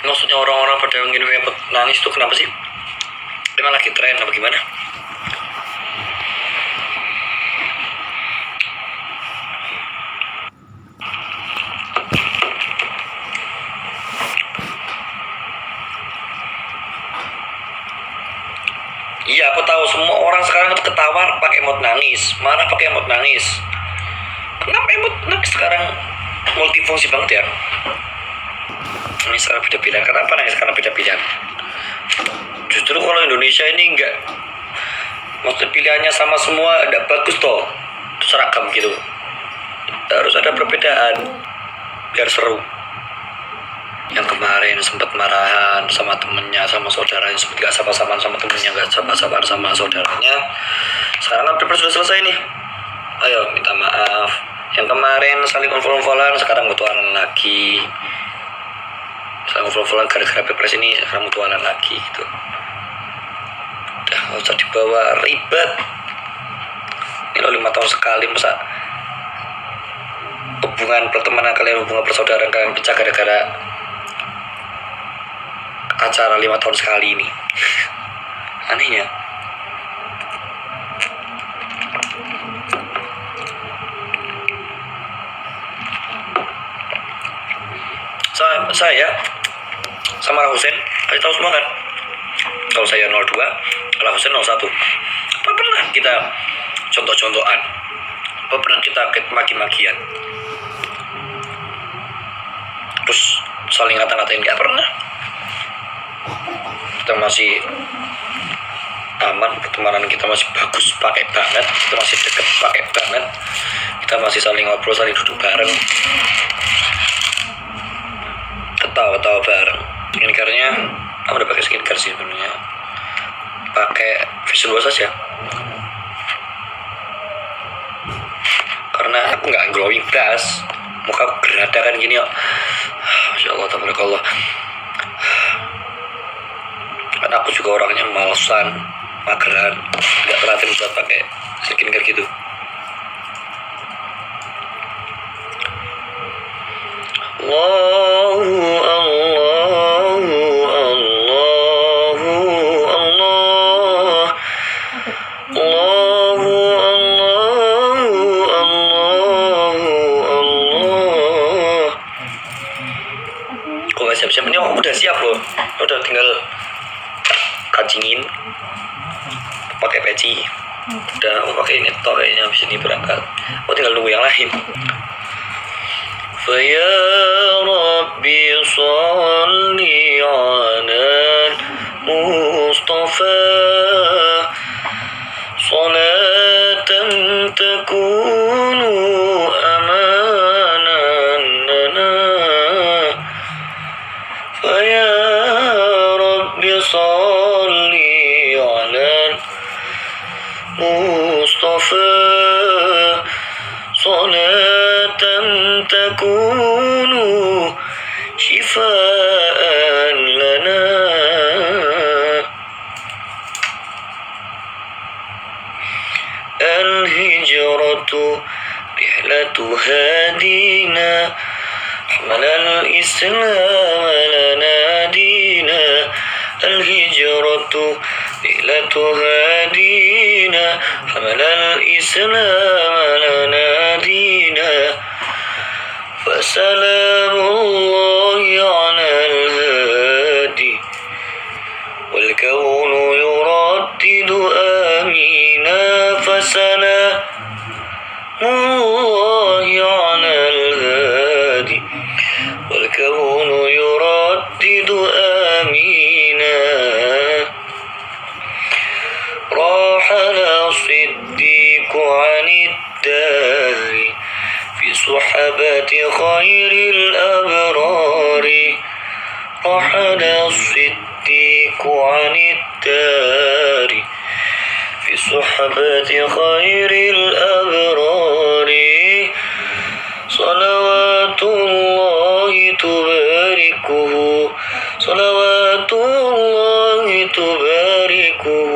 Maksudnya orang-orang pada ngirim emot nangis itu kenapa sih? Emang lagi tren apa gimana? Iya, aku tahu semua orang sekarang itu ketawa pakai emot nangis, marah pakai emot nangis. Kenapa emot nangis sekarang multifungsi banget ya? Ini sekarang beda pilihan. Kenapa nangis sekarang beda pilihan? Justru kalau Indonesia ini enggak, maksudnya pilihannya sama semua, enggak bagus toh, seragam gitu. Harus ada perbedaan biar seru. Yang kemarin sempat marahan sama temennya, sama saudaranya, sempat gak sabar-sabaran sama temennya, gak sabar-sabaran sama saudaranya. Sekarang kan pilpres sudah selesai nih. Ayo minta maaf. Yang kemarin saling unfollow-followan, sekarang mutualan lagi. Saling unfollow-followan gara-gara pilpres ini, sekarang mutualan lagi gitu. Udah gak usah dibawa ribet. Ini lo 5 tahun sekali, masa hubungan pertemanan kalian, hubungan persaudaraan kalian pecah gara-gara acara 5 tahun sekali ini. Anehnya. Saya sama Husein, kalian tahu semua kan? Kalau saya 02, kalau Husein 01. Apa pernah kita contoh-contohan? Apa pernah kita maki-makian? Terus saling ngata-ngatain? Gak pernah. Kita masih aman, pertemanan kita masih bagus, pakai banget, kita masih deket, pakai banget, kita masih saling ngobrol, saling duduk bareng, ketawa-tawa bareng. Skincare-nya aku udah pakai skincare sih sebenarnya, pakai facial wash aja karena aku nggak glowing brush, muka aku geradakan gini ya. Masya Allah, tabarakallah. Karena aku juga orangnya malesan, mageran, nggak terlatih buat pakai skincare gitu. Allahu Allahu Allahu Allah, Allahu Allahu Allahu Allah. Kok nggak siap-siap? Ini aku udah siap loh, udah tinggal kancingin, pakai peci, udah aku pakai ini tok kayaknya habis ini berangkat. Aku tinggal nunggu yang lain. Faya Rabbi salli ala Mustafa salatan takunu amanan lana. Faya Rabbi salli ala Mustafa salatan takunu shifaan lana. Al-hijratu rihlatu hadina hamalal islam lana dina. Al-hijratu rihlatu hadina hamalal islam lana dina. فسلام الله على الهادي والكون يردد آمينا. فسلام الله على الهادي والكون يردد آمينا. راحل الصديق عن الدار في صحبة خير الأبرار. رحل الصديق عن الدار في صحبة خير الأبرار. صلوات الله تباركه، صلوات الله تباركه.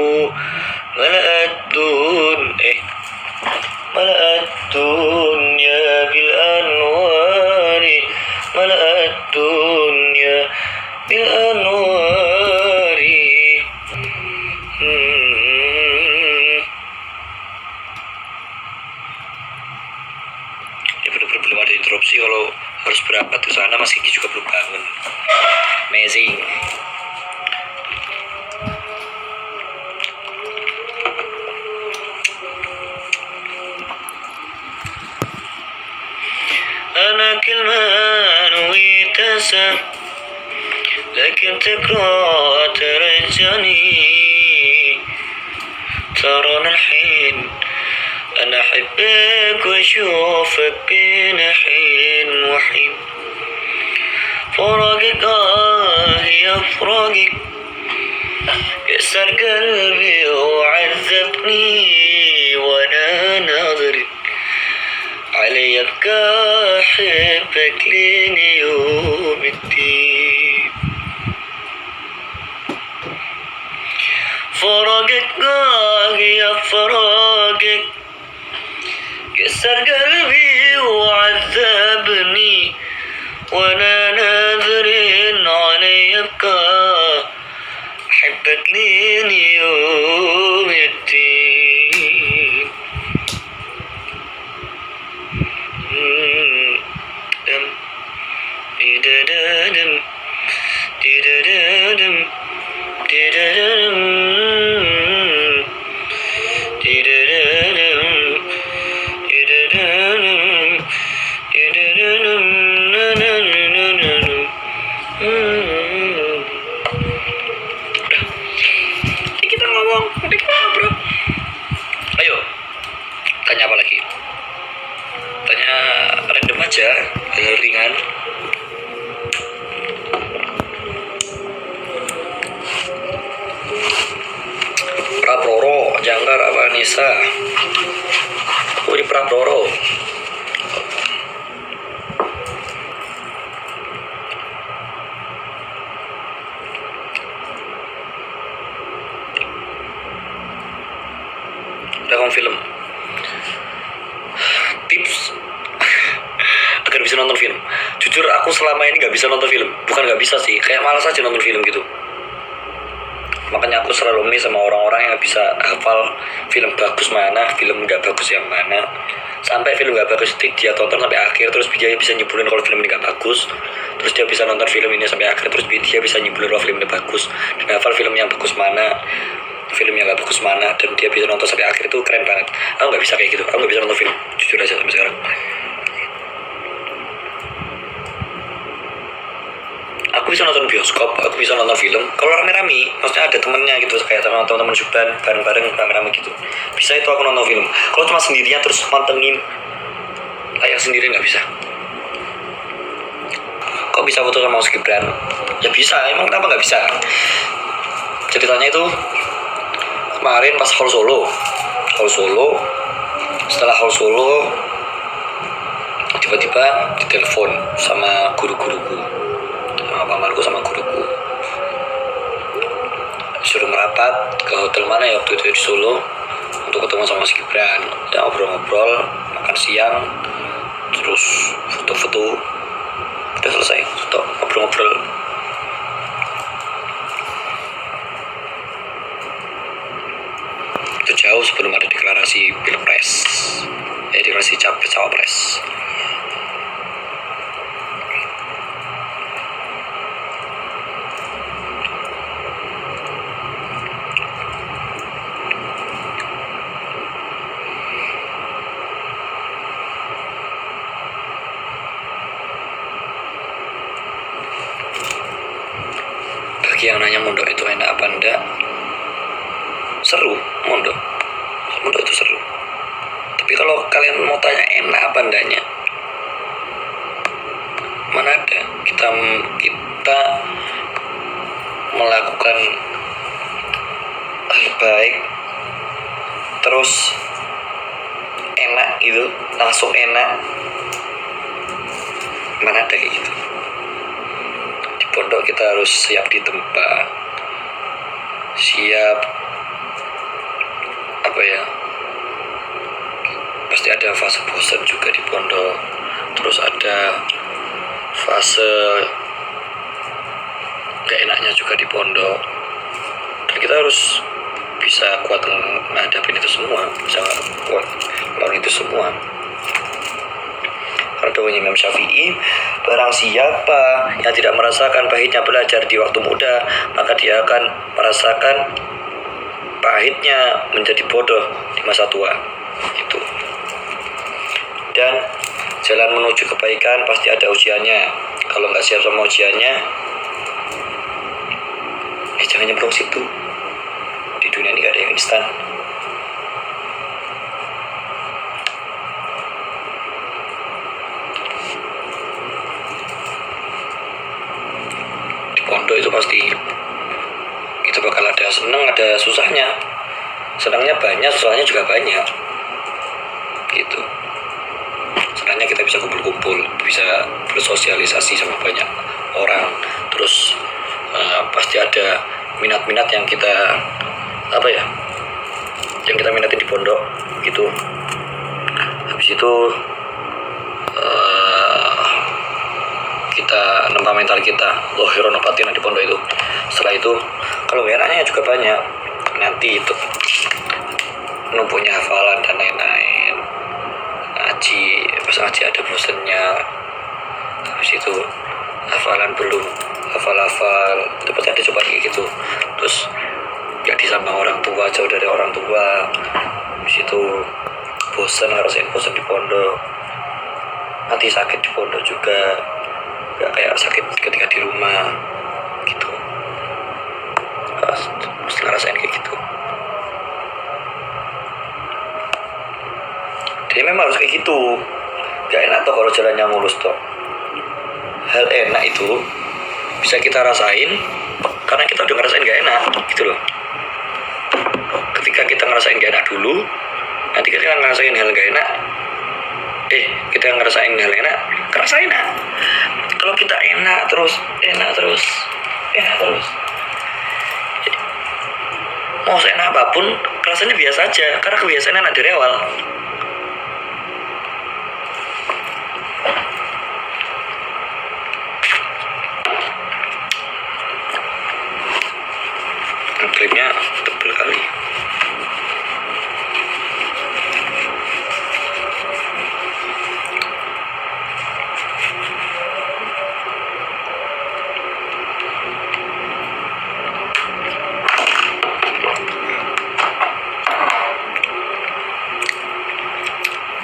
ملأ الدنيا بالأنوار، ملأ الدنيا بالأنوار. Ya benar-benar belum ada interupsi. Kalau harus berangkat ke sana, Mas Kiki juga belum bangun. Amazing. أنا كل ما نويت أسى لكن تكره ترجعني. ترانا الحين أنا أحبك وأشوفك بين حين وحين. فراقك يا فراقك كسر قلبي وعذبني وأنا ناظرك علي أبكى أحبك لين يوم الدين. فراقك يا فراقك كسر قلبي وعذبني وأنا ناظر علي أبكى أحبك لين يوم الدين. دم دم kita ngomong, kita ngobrol. Ayo, tanya apa lagi? Tanya random aja, hal ringan. Praproro, Jangkar apa Nisa? Oh, di Praproro. Rekam film. Tips agar bisa nonton film. Jujur aku selama ini nggak bisa nonton film. Bukan nggak bisa sih, kayak malas aja nonton film gitu. Makanya aku selalu miss sama orang-orang yang bisa hafal film bagus mana, film nggak bagus yang mana. Sampai film nggak bagus itu dia tonton sampai akhir, terus dia bisa nyebulin kalau film ini nggak bagus. Terus dia bisa nonton film ini sampai akhir, terus dia bisa nyebulin kalau film ini bagus. Dan hafal film yang bagus mana, film yang nggak bagus mana, dan dia bisa nonton sampai akhir. Itu keren banget. Aku nggak bisa kayak gitu. Aku nggak bisa nonton film, jujur aja sampai sekarang. Aku bisa nonton bioskop, aku bisa nonton film kalau rame-rame, maksudnya ada temennya gitu, kayak teman-teman Juban bareng-bareng rame-rame gitu. Bisa itu aku nonton film. Kalau cuma sendirian terus mantengin layar sendiri nggak bisa. Kok bisa foto sama Mas Gibran? Ya bisa, emang kenapa nggak bisa? Ceritanya itu kemarin pas Hall Solo, setelah Hall Solo tiba-tiba ditelepon sama guru-guruku, sama pamanku sama guruku, suruh merapat ke hotel mana ya waktu itu di Solo untuk ketemu sama Mas Gibran. Ya ngobrol-ngobrol, makan siang, terus foto-foto, udah selesai, stop ngobrol-ngobrol. Itu jauh sebelum ada deklarasi Pilpres, deklarasi Cawapres. Bagi yang nanya mondok itu enak apa enggak, seru. Mondok itu seru, tapi kalau kalian mau tanya enak apa enggaknya, mana ada kita melakukan hal baik terus enak gitu, langsung enak, mana ada kayak gitu. Di pondok kita harus siap ditempa, siap apa ya, pasti ada fase bosan juga di pondok, terus ada fase gak enaknya juga di pondok, dan kita harus bisa kuat menghadapi itu semua, bisa kuat lawan itu semua. Karena Imam Syafi'i, barang siapa yang tidak merasakan pahitnya belajar di waktu muda, maka dia akan merasakan pahitnya menjadi bodoh di masa tua. Itu. Dan jalan menuju kebaikan pasti ada ujiannya. Kalau nggak siap sama ujiannya, jangan nyemplung situ. Di dunia ini nggak ada yang instan. Di pondok itu pasti kita bakal ada seneng, ada susahnya. Senangnya banyak, susahnya juga banyak. Gitu. Senangnya kita bisa kumpul-kumpul, bisa bersosialisasi sama banyak orang. Terus pasti ada minat-minat yang kita yang kita minatin di pondok gitu. Habis itu kita nempa mental kita, lohiron batin di pondok itu. Setelah itu kalau enaknya juga banyak, nanti itu numpuknya hafalan dan lain-lain. Ngaji, pas ngaji ada bosennya. Habis itu hafalan belum hafal itu pasti ada coba kayak gitu. Terus jadi sama orang tua, jauh dari orang tua. Habis itu bosen, ngerasain bosen di pondok, nanti sakit di pondok juga, gak kayak sakit ketika di rumah gitu. Mesti ngerasain kayak gitu. Jadi memang harus kayak gitu. Gak enak tuh kalau jalannya mulus tuh. Hal enak itu bisa kita rasain karena kita udah ngerasain gak enak gitu loh. Ketika kita ngerasain gak enak dulu, nanti kita ngerasain hal gak enak, kita ngerasain hal enak, kerasa enak. Kalau kita enak terus mau seenak apapun rasanya biasa aja, karena kebiasaan enak dari awal. Klipnya tebel kali.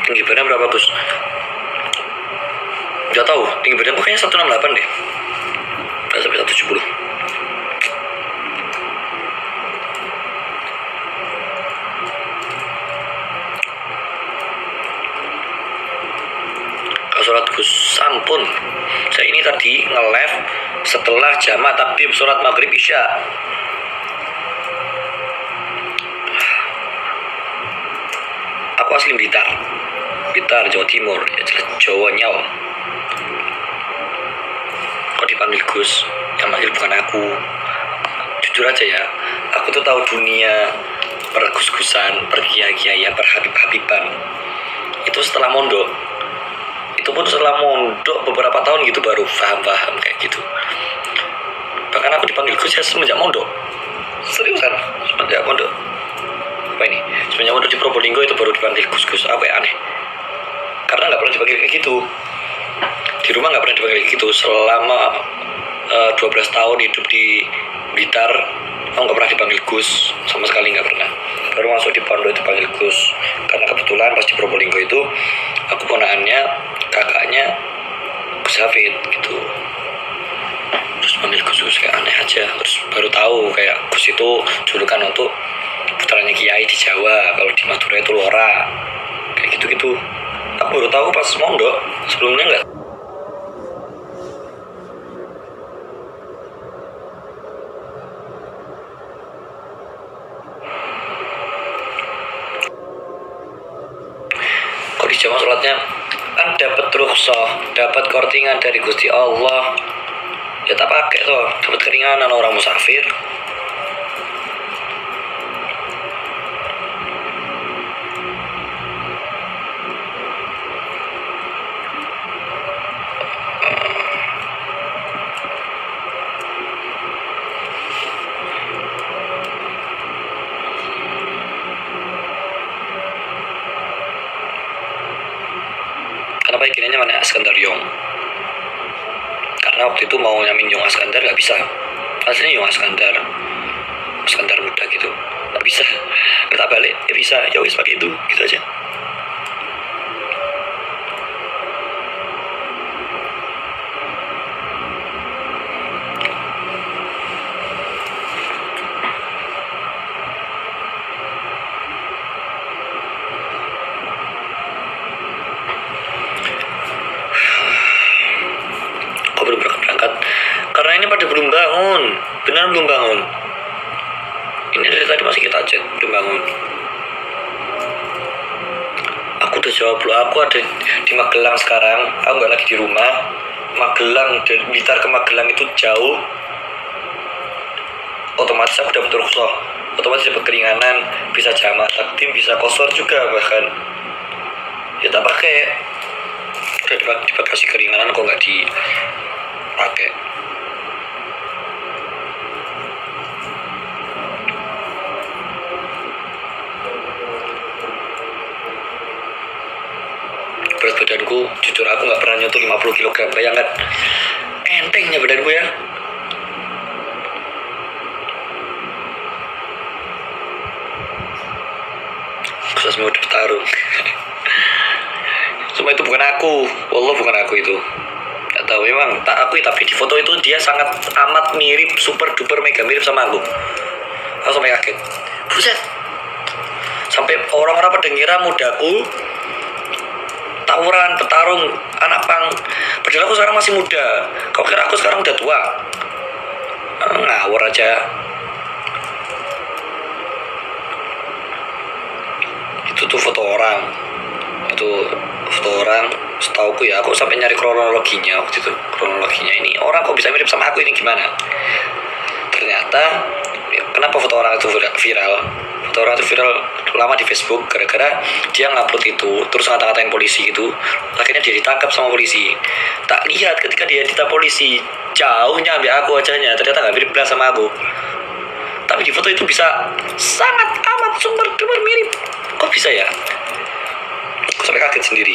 Tinggi badan berapa Gus? Udah tahu, tinggi badan kayaknya 168 deh. Udah sampai 170. Sholat Gus, sampun. Saya ini tadi nge-live setelah jamaah takdim sholat maghrib isya. Aku asli Blitar, Jawa Timur, ya jelas Jawa Nyaw. Kok dipanggil Gus? Yang manggil bukan aku. Jujur aja ya, aku tuh tahu dunia pergus-gusan, perkiai-kiaian, perhabib-habiban itu setelah mondok. Itu pun setelah mondok beberapa tahun gitu baru paham kayak gitu. Bahkan aku dipanggil Gus ya semenjak mondok. Seriusan, semenjak mondok. Apa ini? Semenjak mondok di Probolinggo itu baru dipanggil Gus. Apa ya aneh? Karena nggak pernah dipanggil kayak gitu. Di rumah nggak pernah dipanggil kayak gitu. Selama 12 tahun hidup di Blitar, aku nggak pernah dipanggil Gus, sama sekali nggak pernah. Baru masuk di pondok itu dipanggil Gus. Karena kebetulan pas di Probolinggo itu aku ponakannya, kakaknya Gus Hafid gitu. Terus panggil Gus kayak aneh aja. Terus baru tahu kayak Gus itu julukan untuk putranya kiai di Jawa. Kalau di Madura itu Lora. Kayak gitu-gitu. Aku baru tahu pas mondok, sebelumnya enggak. Kok di jamaah sholatnya kan dapat rukhsah, dapat kortingan dari Gusti Allah, ya tak pakai tuh, dapat keringanan orang musafir. kenapa ikannya mana Askandar Yong, karena waktu itu mau nyamin Yong Askandar nggak bisa, aslinya Yong Askandar muda gitu, nggak bisa, kita balik ya bisa, ya wis pakai itu gitu aja. Belum berangkat karena ini pada belum bangun, benar belum bangun. Ini dari tadi masih kita chat belum bangun. Aku udah jawab loh, aku ada di Magelang sekarang, aku nggak lagi di rumah. Magelang dari Blitar ke Magelang itu jauh, otomatis aku dapat rukhsah, otomatis dapat keringanan, bisa jamak takdim, bisa kosor juga bahkan. Ya tak pakai, udah dapat kasih keringanan kok nggak dipakai. Berat badanku, jujur aku nggak pernah nyentuh 50 kg, bayangkan entengnya badanku ya. Terus mau bertarung. Semua itu bukan aku, wallah bukan aku itu. Gak tahu memang tak aku, tapi di foto itu dia sangat amat mirip, super duper mega mirip sama aku. Aku sampai kaget, buset. Sampai orang-orang pada ngira mudaku tawuran, petarung, anak pang. Padahal aku sekarang masih muda. Kau kira aku sekarang udah tua? Ngawur aja. Itu tuh foto orang. Itu foto orang. Setauku ya, aku sampai nyari kronologinya waktu itu. Kronologinya ini orang kok bisa mirip sama aku, ini gimana? Ternyata kenapa foto orang itu viral? Foto orang itu viral lama di Facebook gara-gara dia ngupload itu terus ngata-ngatain polisi itu, akhirnya dia ditangkap sama polisi. Tak lihat ketika dia ditangkap polisi, jauhnya ambil aku wajahnya, ternyata nggak mirip sama aku, tapi di foto itu bisa sangat amat super duper mirip. Kok bisa ya? Aku sampai kaget sendiri.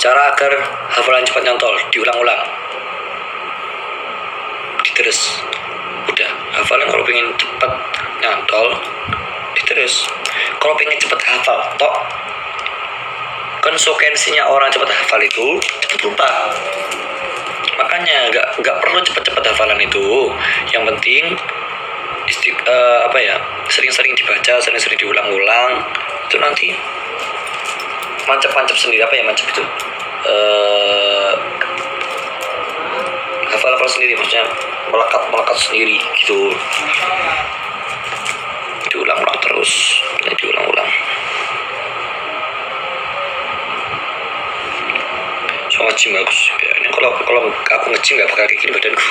Cara agar hafalan cepat nyantol, diulang-ulang, diterus. Udah, hafalan kalau pengen cepat nyantol, diterus. Kalau pengen cepat hafal, tok. Konsekuensinya orang cepat hafal itu cepat lupa. Makanya nggak perlu cepat-cepat hafalan itu. Yang penting sering-sering dibaca, sering-sering diulang-ulang. Itu nanti mancap-mancap sendiri. Apa ya mancap itu? Hafal sendiri, maksudnya melekat sendiri gitu. Diulang-ulang terus, diulang-ulang. So ngecim bagus ya. Ini kalau aku ngecim nggak bakal kayak gini badanku.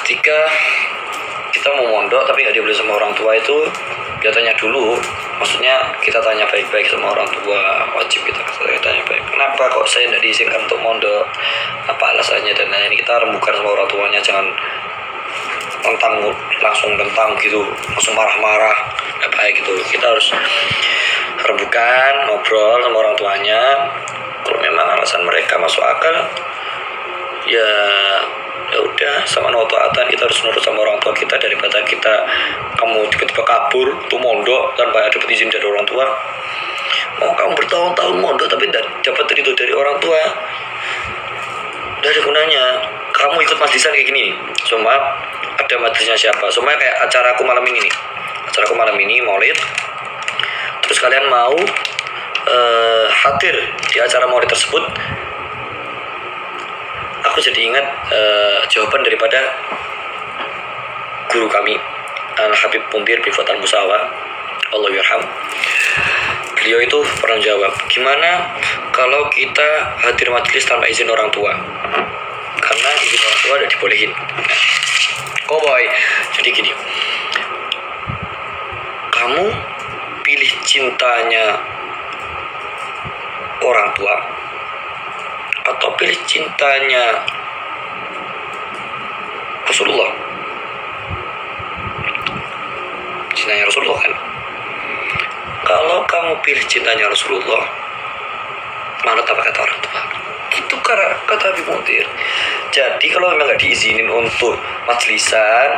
Ketika kita mau mondok tapi nggak dibeli sama orang tua itu, kita tanya dulu. Maksudnya kita tanya baik-baik sama orang tua, wajib kita tanya baik. Kenapa kok saya tidak diizinkan untuk mondok? Apa alasannya dan lain-lain. Kita rembukan sama orang tuanya, jangan langsung tentang gitu, langsung marah-marah, nggak baik gitu. Kita harus rembukan, ngobrol sama orang tuanya. Kalau memang alasan mereka masuk akal, ya udah, sama taatan. Kita harus nurut sama orang tua kita daripada kamu tiba-tiba kabur tuh mondok tanpa ada izin dari orang tua. Mau kamu bertahun-tahun mondok tapi tidak dapat itu dari orang tua, tidak ada gunanya. Kamu ikut majlisan kayak gini, cuma ada majlisnya siapa? Cuma kayak acaraku malam ini nih. Acaraku malam ini maulid. Terus kalian mau hadir di acara maulid tersebut. Aku jadi ingat jawaban daripada guru kami. Al-Habib Mundir bin Fatal Musawa, Allah yarham. Beliau itu pernah jawab, gimana kalau kita hadir majelis tanpa izin orang tua? Karena izin orang tua udah dibolehin. Boy, jadi gini, kamu pilih cintanya orang tua atau pilih cintanya Rasulullah? Cintanya Rasulullah kan? Kalau kamu pilih cintanya Rasulullah, manut apa kata orang tua? Itu kata Habib Mundir. Jadi kalau memang nggak diizinin untuk majlisan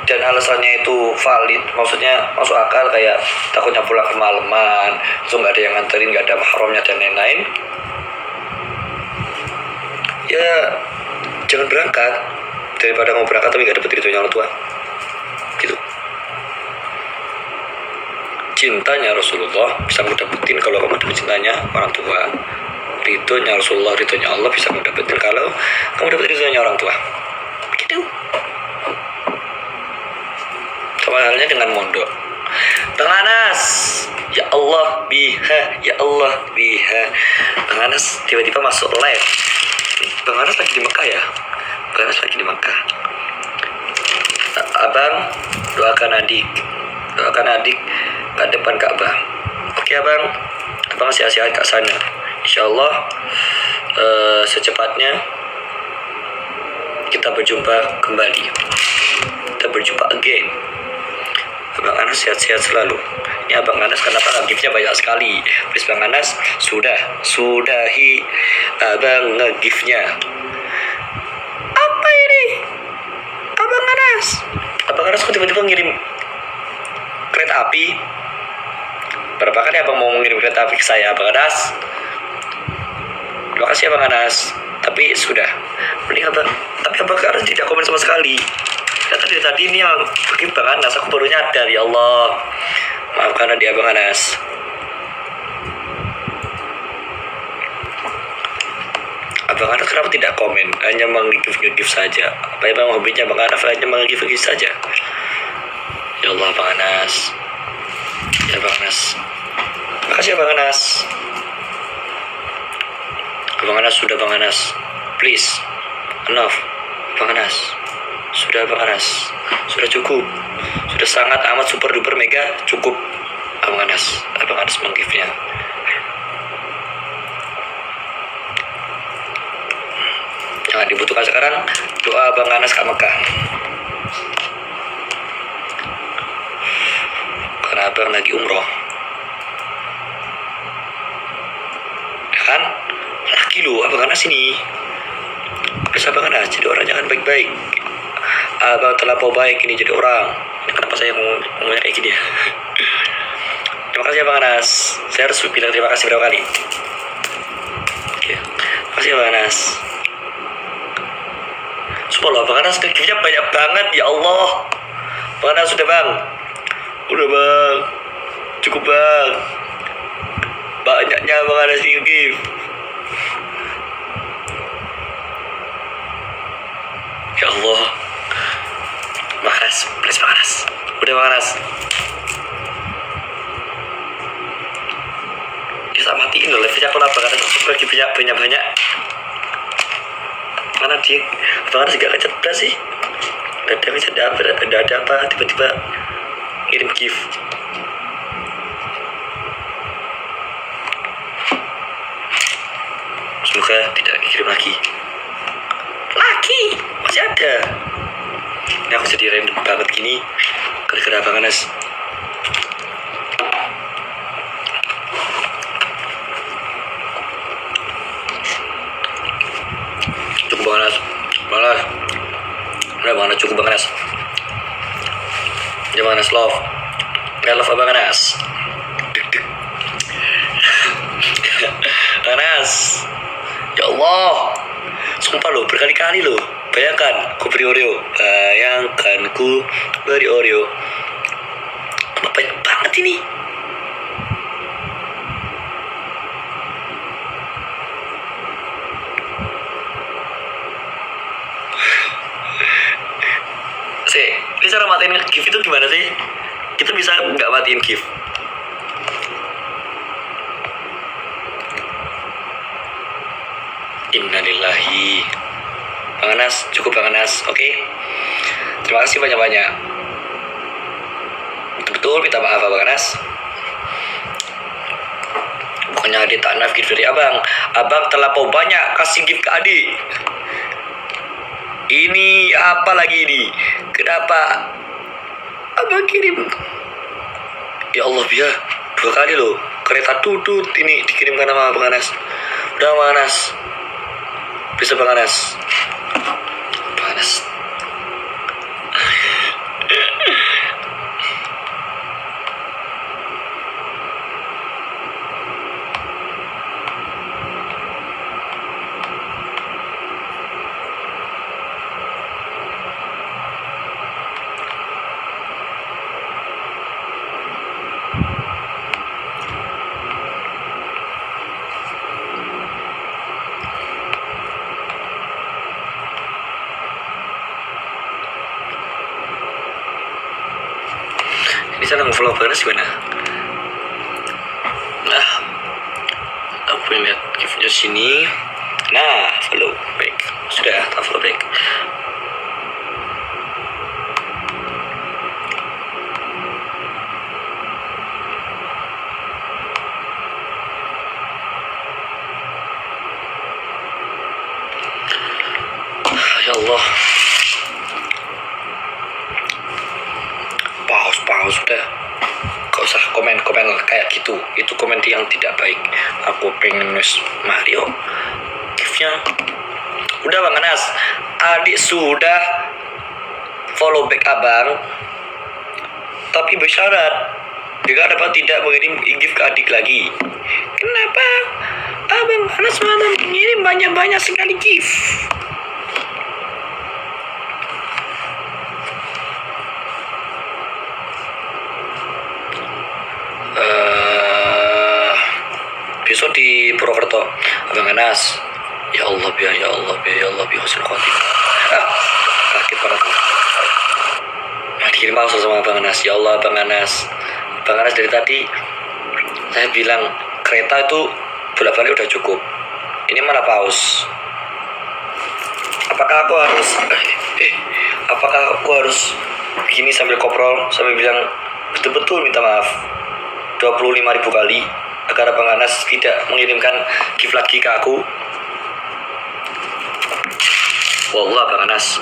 dan alasannya itu valid, maksudnya masuk akal, kayak takutnya pulang kemalaman, itu nggak ada yang nganterin, nggak ada mahramnya dan lain-lain, ya jangan berangkat, daripada mau berangkat tapi nggak dapet ridhonya orang tua gitu. Cintanya Rasulullah bisa kamu dapetin kalau kamu dapet cintanya orang tua. Ridhonya Rasulullah, ridhonya Allah bisa kamu dapetin kalau kamu dapet ridhonya orang tua. Begitu. Sama halnya dengan mondok. Bang Anas, ya Allah biha, ya Allah biha. Bang Anas tiba-tiba masuk live. Bang Anas lagi di Mekah ya? Bang Anas lagi di Mekah. Abang, doakan adik ke depan Ka'bah. Oke abang sehat-sehat ke sana. Insyaallah secepatnya kita berjumpa kembali. Kita berjumpa again. Abang Anas sehat-sehat selalu. Ini Abang Anas kenapa nge-gift-nya banyak sekali? Please Bang Anas, sudahi Abang nge-gift-nya. Apa ini? Abang Anas kok tiba-tiba ngirim kereta api? Berapa kali abang mau mengirim kereta api ke saya, Abang Anas? Terima kasih Abang Anas. Tapi sudah, mending abang. Tapi Abang Anas tidak komen sama sekali. Ya, tadi ini yang bikin Bang Anas, aku baru nyadar, ya Allah. Maafkan dia Abang Anas. Abang Anas kenapa tidak komen? Hanya meng-give saja. Apa emang hobinya Abang Anas hanya meng-give saja? Ya Allah Abang Anas. Ya Abang Anas. Makasih Abang Anas. Abang Anas sudah Bang Anas. Please. Enough. Bang Anas. Sudah Bang Anas. Sudah cukup. Sudah sangat amat super duper mega cukup. Abang Anas meng-give-nya. Yang dibutuhkan sekarang doa Bang Anas ke Mekah. Karena abang lagi umroh. Ya kan? Laki lu Abang Anas ini. Terus Abang Anas jadi orang jangan baik-baik. Abang terlampau baik ini jadi orang. Ini kenapa saya ngomongnya kayak gini ya? Terima kasih Abang Anas. Saya harus bilang terima kasih berapa kali? Oke. Terima kasih Abang Anas. Subhanallah, Bang Anas gift-nya banyak banget, ya Allah. Bang Anas sudah Bang. Udah Bang. Cukup Bang. Banyaknya Bang Anas gift. Ya Allah. Bang Anas, please Bang Anas. Udah Bang Anas. Bisa matiin loh live-nya, aku lah Bang Anas lagi banyak-banyak. Mana dia? Bang Anas gak cerdas sih. Ada apa tiba-tiba kirim gift. Semoga tidak dikirim lagi. Masih ada. Ini aku jadi random banget gini gara-gara Bang Anas. Cukup Bang Anas. Udah Bang Anas, cukup Bang Anas. Ya Bang Anas love. I love Bang Anas. Bang Anas. Ya Allah. Sumpah loh, berkali-kali loh. Bayangkan, ku beri Oreo. Banyak banget ini. Ini cara matiin gift itu gimana sih? Kita bisa nggak matiin gift? Innalillahi. Bang Anas, cukup Bang Anas, oke? Terima kasih banyak-banyak. Betul, minta maaf Bang Anas. Bukannya adik tak naf gift dari abang. Abang terlampau banyak kasih gift ke adik. Ini apa lagi ini? Kenapa abang kirim? Ya Allah biar 2 kali loh. Kereta tutut ini dikirimkan sama Bang Anas. Udah Bang Anas. Bisa Bang Anas. Bang Anas. Ini sana mau follow Bang Anas gimana? Nah, aku lihat giftnya sini. Nah, follow back. Sudah, tak follow back. Ya Allah. Pause sudah. Gak usah komen kayak gitu. Itu komen yang tidak baik. Aku pengen nulis Mario. Giftnya udah Bang Anas. Adik sudah follow back abang, tapi bersyarat jika dapat tidak mengirim gift ke adik lagi. Kenapa abang Anas malah mengirim banyak sekali gift? Besok di Purwokerto Abang Anas. Ya Allah biar husnul khotimah. Kaget banget. Nah, dikirim langsung sama Abang Anas. Ya Allah Abang Anas dari tadi saya bilang kereta itu bolak-balik udah cukup. Ini mana paus? Apakah aku harus begini sambil koprol sambil bilang betul-betul minta maaf 25.000 kali agar Abang Anas tidak mengirimkan gift lagi ke aku? Wallah Bang Anas.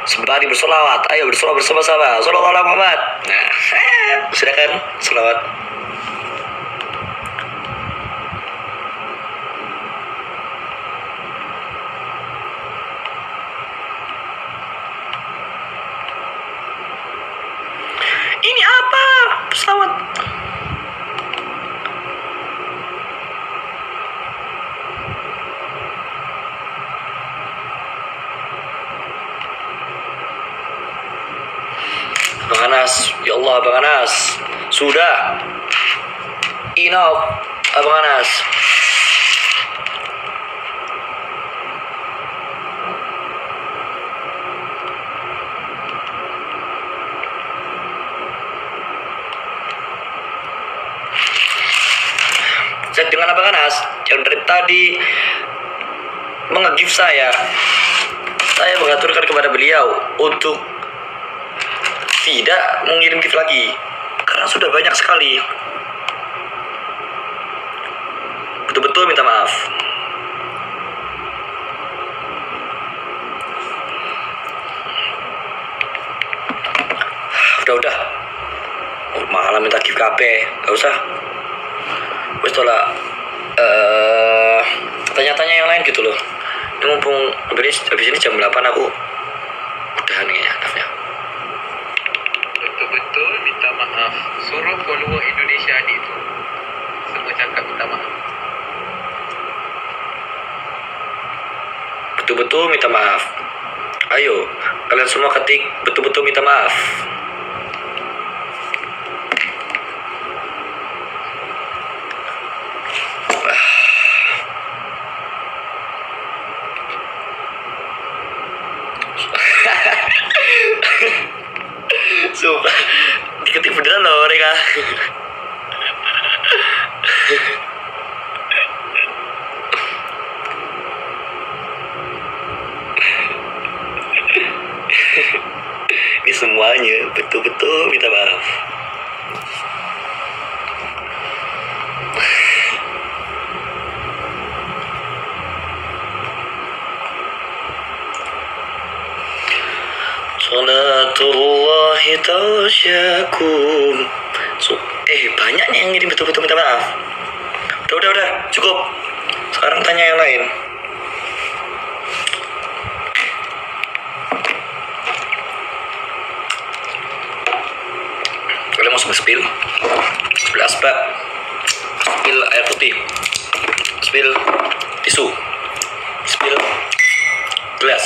Sembari bersolawat, ayo bersolawat bersama-sama. Sholawat ala Muhammad. Nah, silakan solawat. Ini apa? Pesawat. Bang Anas, ya Allah Bang Anas, sudah enough Bang Anas. Saya dengan Abang Anas yang dari tadi menge-give saya mengaturkan kepada beliau untuk tidak mengirim gift lagi karena sudah banyak sekali. Betul-betul minta maaf. Udah malah minta gift KB, gak usah. Wes tolak tanya-tanya yang lain gitu loh. Ini mumpung habis ini jam 8 aku udahan nih ya dafnya. Betul-betul minta maaf. Suruh follower Indonesia Adik tu semua cakap minta maaf. Betul-betul minta maaf. Ayo, kalian semua ketik betul-betul minta maaf. Sumpah, diketik beneran loh mereka. Ini semuanya betul-betul minta maaf. Salatullahi tasyakum. Banyak nih yang ngirim betul-betul minta maaf. Udah, cukup. Sekarang tanya yang lain. Kalian mau spill asbak, spill air putih, spill tisu, spill gelas,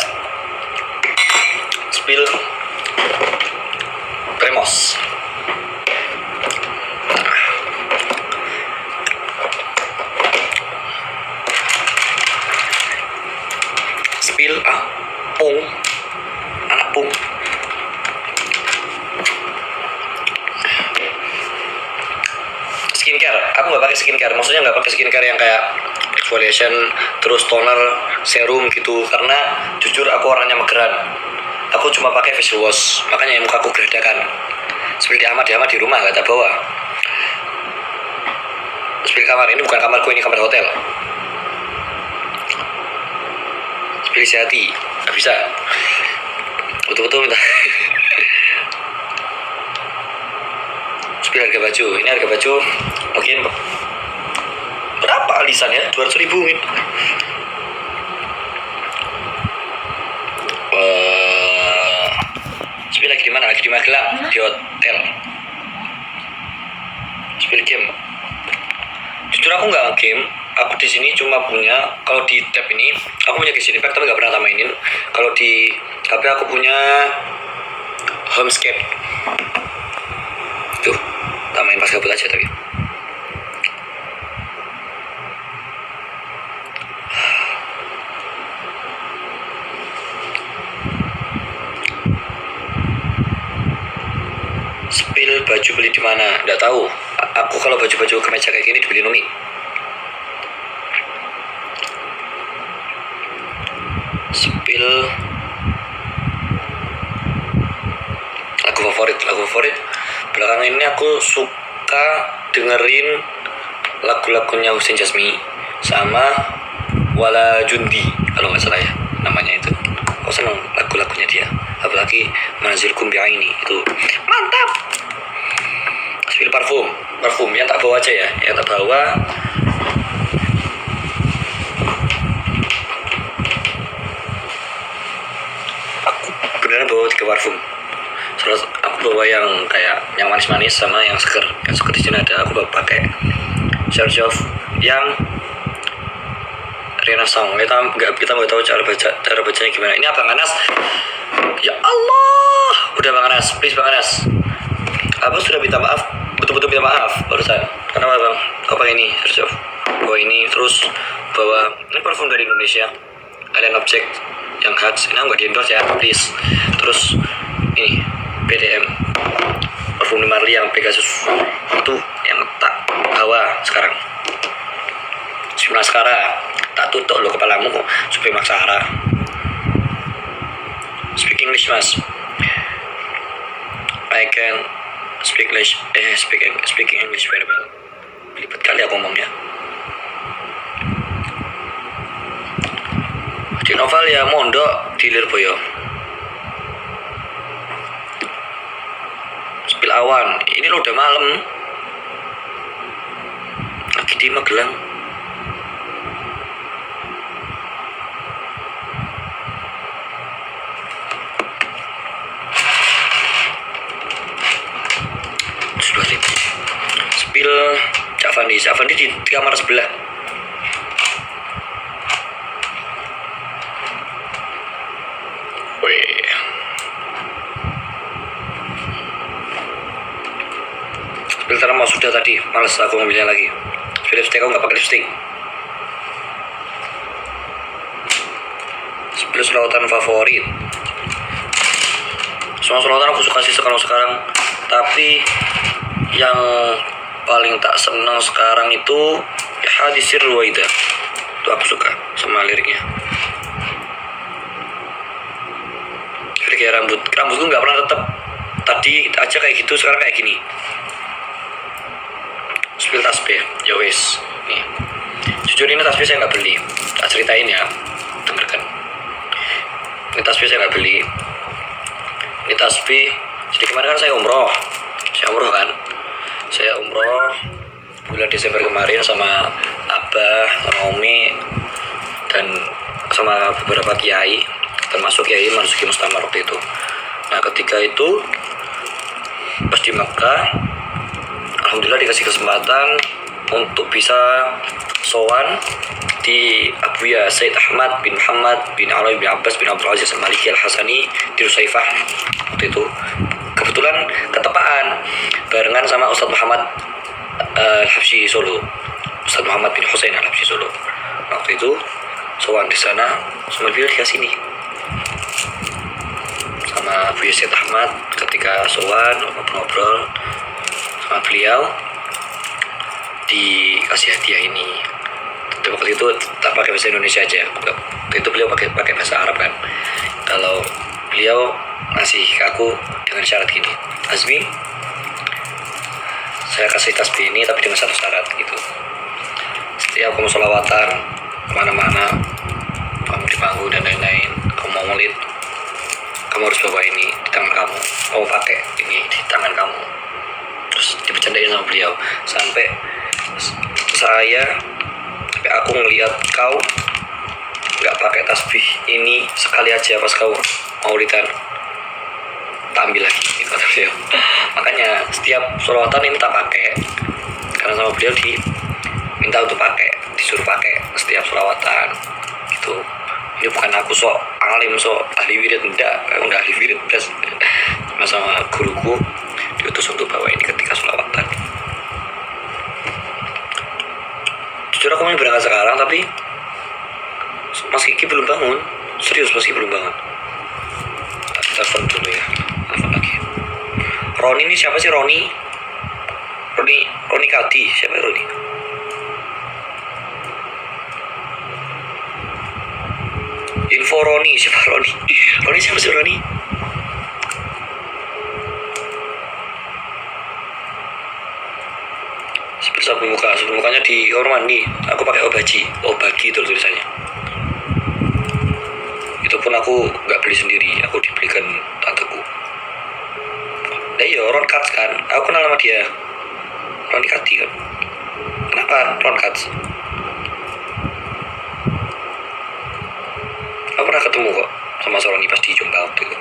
spill kremos. Spill pung, anak pung. Skincare, aku nggak pakai skincare. Maksudnya nggak pakai skincare yang kayak exfoliation, terus toner, serum gitu. Karena jujur aku orangnya mageran. Aku cuma pakai facial wash, makanya muka aku geradakan. Spill di Ahmad di rumah nggak tak bawa. Spill kamar, ini bukan kamarku, ini kamar hotel. Spill isi hati, nggak bisa. Betul-betul minta. Spill harga baju, ini harga baju mungkin berapa alisan ya? 200.000 mungkin. Spill lagi di mana? Lagi di Magelang, di hotel. Spill game. Jujur aku nggak game. Aku di sini cuma punya, kalau di tab ini aku punya Genshin Impact tapi nggak pernah tak mainin. Kalau di HP aku punya Homescape. Tuh, tak main pas gabut aja tapi. Spill baju beli di mana? Nggak tahu. Aku kalau baju-baju kemeja kayak gini dibeli Numi. Spill lagu favorit. Belakangan ini aku suka dengerin lagu-lagunya Hussein Jasmi sama Wala Jundi kalau nggak salah ya namanya itu. Aku seneng lagu-lagunya dia. Apalagi Manazilkum Bi'aini itu mantap. Spill parfum yang tak bawa aja ya, yang tak bawa. Aku beneran bawa 3 parfum. Terus aku bawa yang kayak yang manis-manis sama yang seger. Yang seger di sini ada. Aku bawa pakai Sharjov yang Rihanna Song. Kita nggak tahu cara bacanya gimana. Ini Abang Anas. Ya Allah, udah Bang Anas, please Bang Anas. Abang sudah minta maaf, betul-betul minta maaf barusan. Kenapa Bang? Kau pakai ini Sharjov? Bawa ini terus bawa ini parfum dari Indonesia. Alien Object yang Hats. Ini nggak di endorse ya, please. Terus ini BDM parfum di Marley yang Pegasus itu yang tak bawa sekarang. Simnaskara tak tak tutup lo kepalamu kok supaya maksara. Speak English mas. I can speak English. Speaking English very well. Belibet kali aku ngomongnya. Di novel ya mondok di Lirboyo. Spill awan. Ini lo udah malam. Lagi di Magelang. Spill Cak Fandi di kamar sebelah. Wih. Filter mau sudah tadi, males aku ngambilnya lagi. Lipstick aku nggak pakai lipstick. Spill selawatan favorit. Semua selawatan aku suka sih sekarang, tapi yang paling tak senang sekarang itu ya Hadisir Ruwaida. Itu aku suka sama liriknya. Lirik rambutku nggak pernah tetap. Tadi aja kayak gitu, sekarang kayak gini. Spill tasbih, ya wes. Nih, jujur ini tasbih saya nggak beli. Tak ceritain ya, dengarkan. Ini tasbih saya nggak beli. Ini tasbih. Jadi kemarin kan saya umroh kan. Saya umroh bulan Desember kemarin sama Abah, sama Umi, dan sama beberapa kiai, termasuk Kiai Marzuki Mustamar waktu itu. Nah ketika itu pas di Makkah, alhamdulillah dikasih kesempatan untuk bisa sowan di Abuya Said Ahmad bin Muhammad bin Ali bin Abbas bin Abdul Aziz Al-Maliki Al-Hasani di Rusaifah waktu itu. Kebetulan ketepaan barengan sama Ustadz Muhammad Al-Habsyi Solo, Ustadz Muhammad bin Husain Al-Habsyi Solo. Waktu itu sowan di sana, sama beliau dikasih nih sama Buya Said Ahmad. Ketika sowan ngobrol sama beliau dikasih hadiah ini. Tapi waktu itu tak pakai bahasa Indonesia aja. Waktu itu beliau pakai bahasa Arab kan. Kalau beliau ngasih ke aku dengan syarat gini, Azmi, saya kasih tasbih ini tapi dengan satu syarat gitu. Setiap kamu sholawatan kemana-mana, kamu di panggung dan lain-lain, kamu mau ngelit, kamu harus bawa ini di tangan kamu, kamu pakai ini di tangan kamu. Terus dibercandain sama beliau sampai aku ngelihat kau nggak pakai tasbih ini sekali aja pas kau maulidan, tak ambil lagi gitu kata beliau. Makanya setiap sholawatan ini tak pakai karena sama beliau diminta untuk pakai, disuruh pakai setiap sholawatan gitu. Ini bukan aku sok alim, sok ahli wirid, enggak ahli wirid, sama guruku diutus untuk bawa ini ketika sholawatan. Jujur aku mau berangkat sekarang, tapi Mas Kiki belum bangun. Serius, Mas Kiki belum bangun. Telepon dulu ya, telepon lagi. Roni ini siapa sih? Roni Kati, siapa Roni? Info Roni, siapa Roni? Roni siapa sih Roni? Sabun mukanya di kamar mandi. Aku pakai obagi itu tulisannya. Itu pun aku nggak beli sendiri, aku dibelikan tanteku. Nah iya, Ron Katz kan, aku kenal sama dia, Roni Kati kan. Kenapa Ron Katz? Aku pernah ketemu kok sama Roni pas di Jombang waktu itu.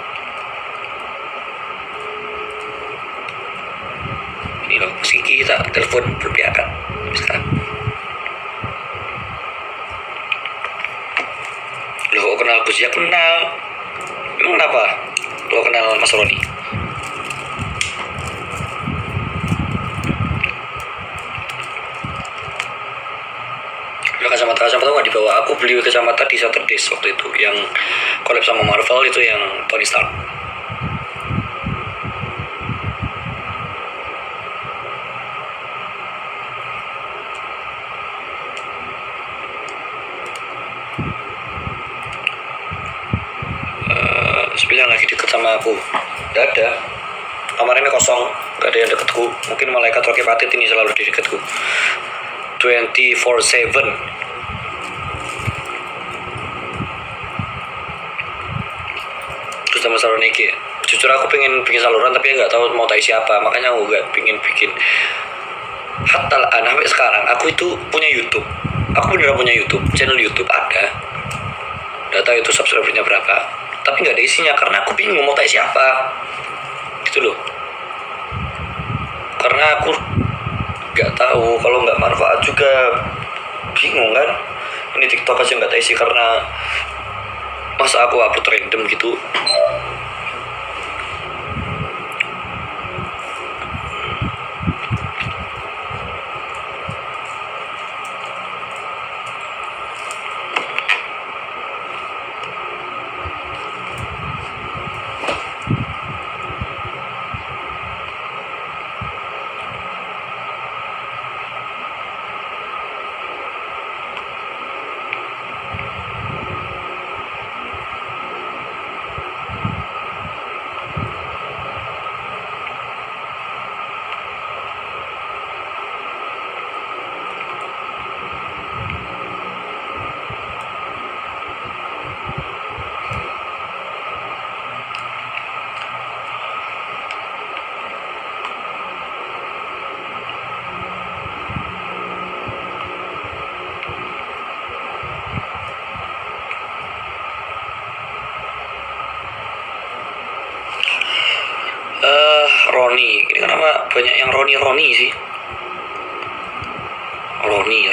Ini loh, meski kita telepon berpihakan sekarang. Loh, kok kenal Gus? Ya kenal. Emang kenapa lo kenal Mas Roni? Lo kacamata nggak dibawa? Aku beli kacamata di Saturdays waktu itu, yang collab sama Marvel itu, yang Tony Stark. sama aku. Gak ada. Kamarnya kosong, gak ada yang deketku. Mungkin malaikat Rokepatit ini selalu di deketku 24/7. Terus sama saluran iki, jujur aku pengen bikin saluran tapi nggak tahu mau tai siapa, makanya aku nggak pengen bikin. Hatta sampai sekarang aku itu punya YouTube, aku beneran punya YouTube, channel YouTube ada, nggak tahu itu subscribernya berapa, tapi nggak ada isinya karena aku bingung mau tai siapa, gitu loh. Karena aku nggak tahu, kalau nggak manfaat juga bingung kan. Ini TikTok aja nggak isi karena masa aku upload random gitu. Roni, ini kenapa banyak yang Roni sih? Roni.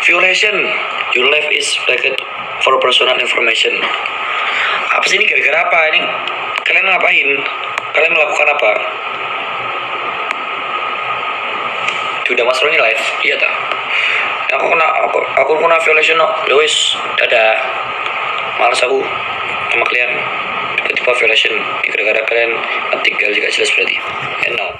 Violation, your life is packet for personal information. Apa sih ini, gara-gara apa ini? Kalian ngapain? Kalian melakukan apa? Udah Mas Roni live? Iya tak? Aku kena violation no. Lewis, dadah. Males aku sama kalian. Tiba-tiba violation, gara-gara kalian tinggal juga jelas berarti. No.